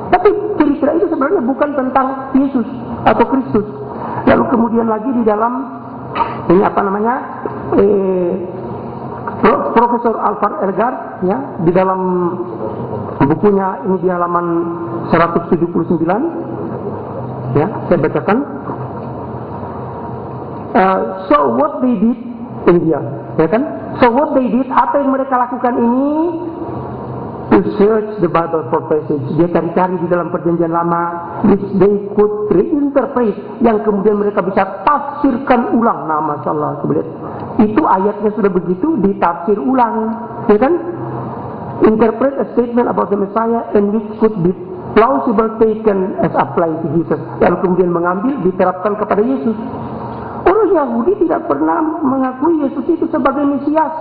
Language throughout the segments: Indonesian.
Tapi cerita itu sebenarnya bukan tentang Yesus atau Kristus. Lalu kemudian lagi di dalam ini Profesor Alfred Elgar ya, di dalam bukunya ini di halaman 179 ya, saya bacakan. So what they did India, ya kan? So what they did, apa yang mereka lakukan ini? To search the Bible for passage. Dia cari-cari di dalam perjanjian lama, which they could reinterpret, yang kemudian mereka bisa tafsirkan ulang. Nah, masalah itu ayatnya sudah begitu ditafsir ulang, ya kan? Interpret a statement about the Messiah and which could be plausible taken as applied to Jesus. Lalu kemudian mengambil diterapkan kepada Yesus. Orang Yahudi tidak pernah mengakui Yesus itu sebagai Mesias.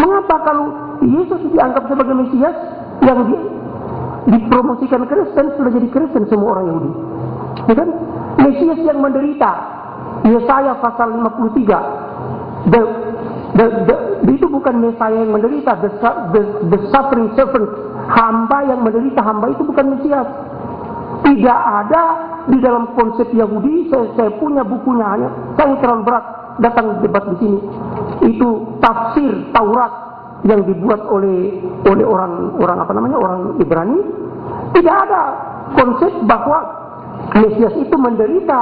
Mengapa kalau Yesus dianggap sebagai Mesias, yang dipromosikan Kristen sudah jadi Kristen semua orang Yahudi, ya kan? Mesias yang menderita, Yesaya pasal 53, itu bukan Mesias yang menderita, the suffering servant, hamba yang menderita, hamba itu bukan Mesias. Tidak ada di dalam konsep Yahudi. Saya punya bukunya, hanya saya terlalu berat datang debat di sini. Itu tafsir Taurat yang dibuat oleh orang Ibrani. Tidak ada konsep bahwa Mesias itu menderita.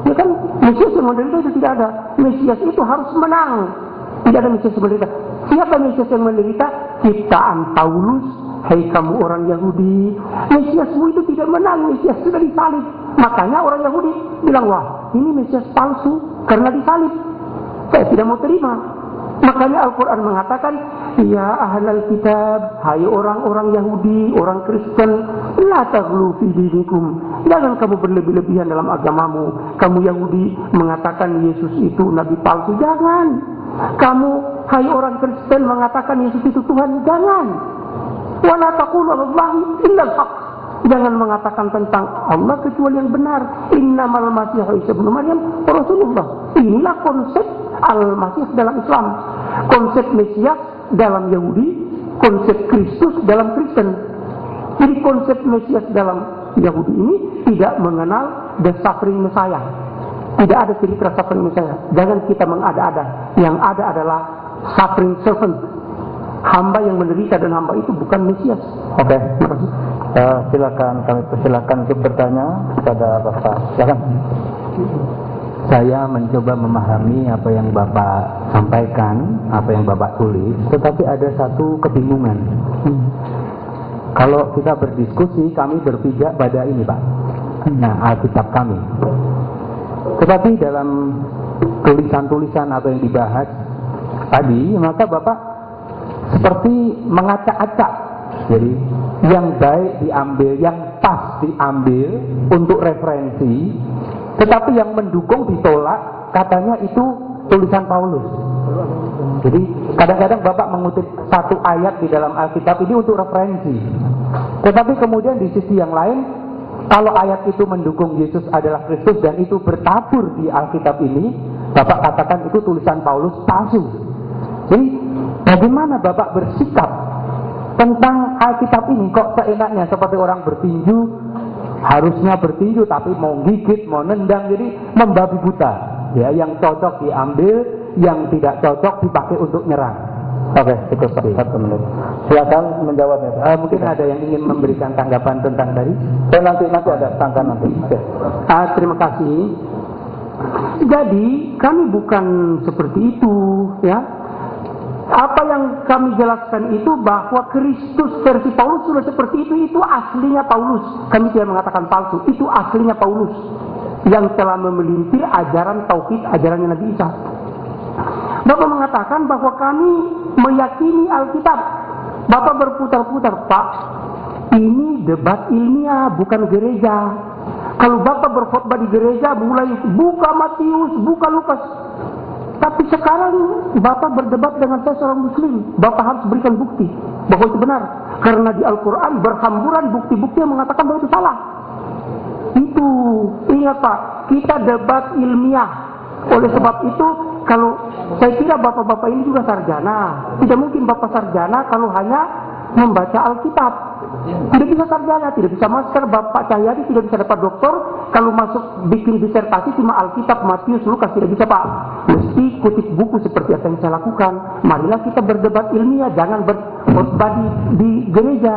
Ya kan, Mesias yang menderita itu tidak ada. Mesias itu harus menang. Tidak ada Mesias yang menderita. Siapa Mesias yang menderita? Ciptaan Paulus. Hai kamu orang Yahudi, Mesiasmu itu tidak menang, Mesias sudah disalib. Makanya orang Yahudi bilang, wah ini Mesias palsu karena disalib. Saya tidak mau terima. Makanya Al-Quran mengatakan, ya ahlal kitab, hai orang-orang Yahudi, orang Kristen, la taghlu fi dinikum, jangan kamu berlebih-lebihan dalam agamamu. Kamu Yahudi mengatakan Yesus itu nabi palsu, jangan. Kamu hai orang Kristen mengatakan Yesus itu Tuhan, jangan. Wala taqulu 'alallahi illa al-haq. Jangan mengatakan tentang Allah kecuali yang benar. Innamal masih Isa bin Maryam Rasulullah. Inilah konsep Al-Masih dalam Islam. Konsep Mesias dalam Yahudi, konsep Kristus dalam Kristen. Jadi konsep Mesias dalam Yahudi ini tidak mengenal the suffering Messiah. Tidak ada cerita suffering Messiah. Jangan kita mengada-ada. Yang ada adalah suffering servant. Hamba yang menderita, dan hamba itu bukan Mesias. Oke, terima kasih. Silakan, kami persilakan untuk bertanya kepada Bapak. Silakan. Saya mencoba memahami apa yang Bapak sampaikan, apa yang Bapak tulis, tetapi ada satu kebingungan. Kalau kita berdiskusi, kami berpijak pada ini, Pak. Nah, Alkitab kami. Tetapi dalam tulisan-tulisan atau yang dibahas tadi, maka Bapak seperti mengacak-acak. Jadi yang baik diambil, yang pas diambil untuk referensi, tetapi yang mendukung ditolak, katanya itu tulisan Paulus. Jadi kadang-kadang Bapak mengutip satu ayat di dalam Alkitab ini untuk referensi, tetapi kemudian di sisi yang lain, kalau ayat itu mendukung Yesus adalah Kristus dan itu bertabur di Alkitab ini, Bapak katakan itu tulisan Paulus palsu. Jadi bagaimana Bapak bersikap tentang Alkitab ini? Kok seenaknya seperti orang bertinju, harusnya bertinju tapi mau gigit, mau nendang, jadi membabi buta. Ya, yang cocok diambil, yang tidak cocok dipakai untuk nyerang. Oke, cukup satu menit. Silakan menjawabnya. Mungkin ada yang ingin memberikan tanggapan tentang tadi? Nanti ada tanggapan nanti. Terima kasih. Jadi kami bukan seperti itu, ya. Apa yang kami jelaskan itu bahwa Kristus versi Paulus sudah seperti itu aslinya Paulus. Kami tidak mengatakan palsu, itu aslinya Paulus yang telah memelintir ajaran tauhid, ajarannya Nabi Isa. Bapak mengatakan bahwa kami meyakini Alkitab. Bapak berputar-putar, Pak, ini debat ilmiah, bukan gereja. Kalau Bapak berkhotbah di gereja, mulai buka Matius, buka Lukas. Tapi sekarang Bapak berdebat dengan saya seorang Muslim. Bapak harus berikan bukti bahwa itu benar. Karena di Al-Quran berhamburan bukti-bukti yang mengatakan bahwa itu salah. Itu, ingat Pak, kita debat ilmiah. Oleh sebab itu, kalau saya kira bapak-bapak ini juga sarjana. Tidak mungkin Bapak sarjana kalau hanya membaca Alkitab. Tidak bisa sarjana, tidak bisa master. Bapak Cahyadi tidak bisa dapat doktor kalau masuk bikin disertasi cuma Alkitab, Matius, Lukas, tidak bisa Pak. Mesti kutip buku seperti apa yang saya lakukan. Marilah kita berdebat ilmiah, jangan berkhotbah di gereja.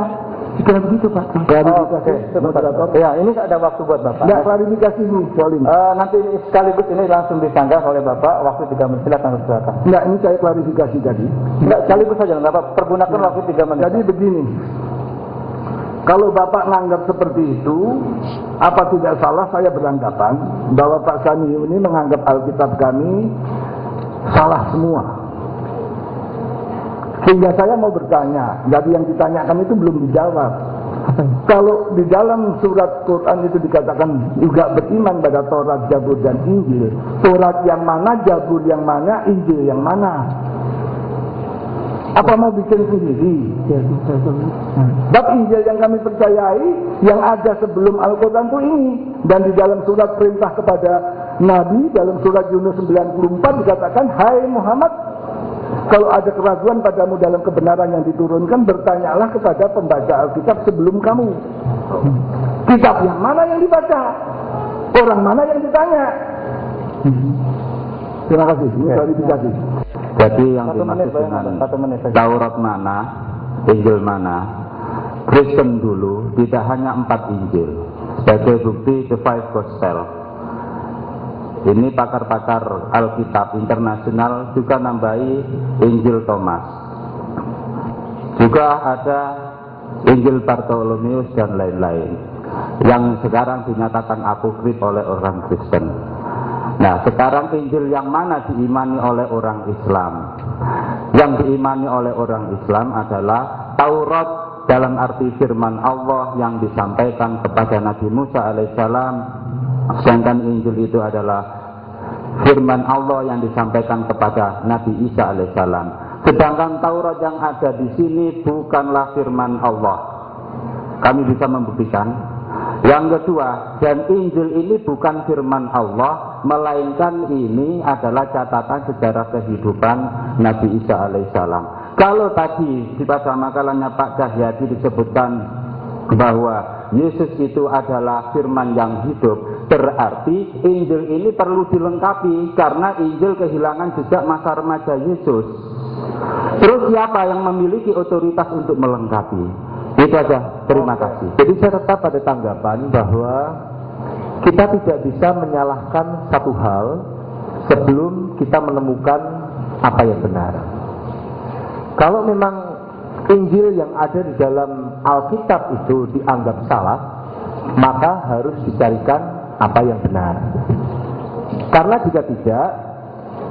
Kira begitu Pak. Oke, ya, ini ada waktu buat Bapak. Enggak, klarifikasi dulu soal ini. Nanti sekaligus ini langsung disanggah oleh Bapak. Waktu 3 menit, silakan. Enggak, ini saya klarifikasi tadi. Enggak, sekaligus saja Bapak pergunakan waktu 3 menit. Jadi begini, kalau Bapak menganggap seperti itu, apa tidak salah saya beranggapan bahwa Pak Sani ini menganggap Alkitab kami salah semua. Sehingga saya mau bertanya, jadi yang ditanyakan itu belum dijawab. Kalau di dalam surat Quran itu dikatakan juga beriman pada Taurat, Zabur, dan Injil. Taurat yang mana, Zabur yang mana, Injil yang mana? Apa mau bikin sendiri? Bab Injil yang kami percayai, yang ada sebelum Al-Quran itu ini. Dan di dalam surat perintah kepada Nabi, dalam surat Yunus 94 dikatakan, hai Muhammad, kalau ada keraguan padamu dalam kebenaran yang diturunkan, bertanyalah kepada pembaca Alkitab sebelum kamu. Kitab yang mana yang dibaca? Orang mana yang ditanya? Terima kasih. Ini klarifikasi. Jadi yang dimaksud dengan Taurat mana, Injil mana, Kristen dulu tidak hanya 4 Injil. Sebagai bukti the 5 Gospel. Ini pakar-pakar Alkitab internasional juga nambahi Injil Thomas. Juga ada Injil Bartolomeus dan lain-lain yang sekarang dinyatakan apokrif oleh orang Kristen. Nah, sekarang Injil yang mana diimani oleh orang Islam? Yang diimani oleh orang Islam adalah Taurat dalam arti firman Allah yang disampaikan kepada Nabi Musa alaihissalam. Sedangkan Injil itu adalah firman Allah yang disampaikan kepada Nabi Isa alaihissalam. Sedangkan Taurat yang ada di sini bukanlah firman Allah. Kami bisa membuktikan. Yang kedua, dan Injil ini bukan firman Allah, melainkan ini adalah catatan sejarah kehidupan Nabi Isa alaihissalam. Kalau tadi pada makalahnya Pak Cahyadi disebutkan bahwa Yesus itu adalah firman yang hidup, berarti Injil ini perlu dilengkapi karena Injil kehilangan jejak masa remaja Yesus. Terus siapa yang memiliki otoritas untuk melengkapi? Itu aja, terima kasih. Jadi saya tetap pada tanggapan bahwa kita tidak bisa menyalahkan satu hal sebelum kita menemukan apa yang benar. Kalau memang Injil yang ada di dalam Alkitab itu dianggap salah, maka harus dicarikan apa yang benar. Karena jika tidak,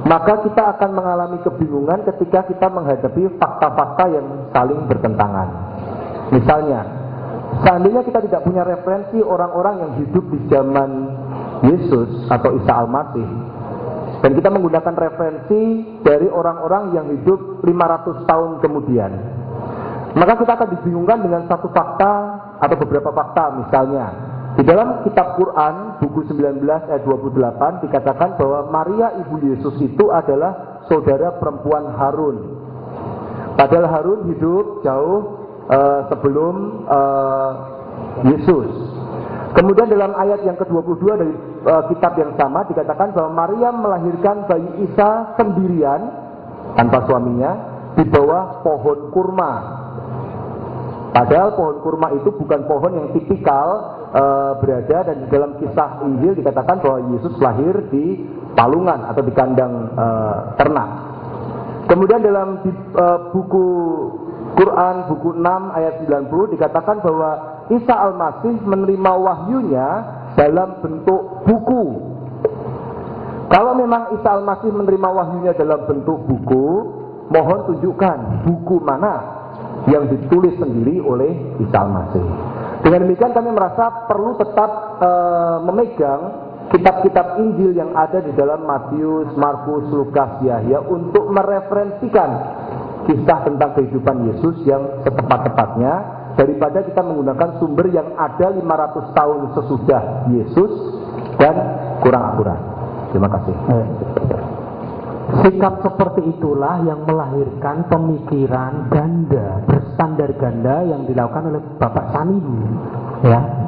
maka kita akan mengalami kebingungan ketika kita menghadapi fakta-fakta yang saling bertentangan. Misalnya, seandainya kita tidak punya referensi orang-orang yang hidup di zaman Yesus atau Isa Al-Masih, dan kita menggunakan referensi dari orang-orang yang hidup 500 tahun kemudian, maka kita akan dibingungkan dengan satu fakta atau beberapa fakta. Misalnya, di dalam kitab Quran buku 19 ayat 28 dikatakan bahwa Maria ibu Yesus itu adalah saudara perempuan Harun. Padahal Harun hidup jauh sebelum Yesus. Kemudian dalam ayat yang ke-22 dari kitab yang sama dikatakan bahwa Maria melahirkan bayi Isa sendirian tanpa suaminya di bawah pohon kurma. Padahal pohon kurma itu bukan pohon yang tipikal berada, dan di dalam kisah Injil dikatakan bahwa Yesus lahir di palungan atau di kandang ternak. Kemudian dalam buku Quran buku 6 ayat 90 dikatakan bahwa Isa Al-Masih menerima wahyunya dalam bentuk buku. Kalau memang Isa Al-Masih menerima wahyunya dalam bentuk buku, mohon tunjukkan buku mana yang ditulis sendiri oleh Isa Al-Masih. Dengan demikian kami merasa perlu tetap memegang kitab-kitab Injil yang ada di dalam Matius, Markus, Lukas, Yahya untuk mereferensikan kisah tentang kehidupan Yesus yang setepat-tepatnya daripada kita menggunakan sumber yang ada 500 tahun sesudah Yesus dan kurang akurat. Terima kasih. Sikap seperti itulah yang melahirkan pemikiran ganda, berstandar ganda yang dilakukan oleh Bapak Salim, ya.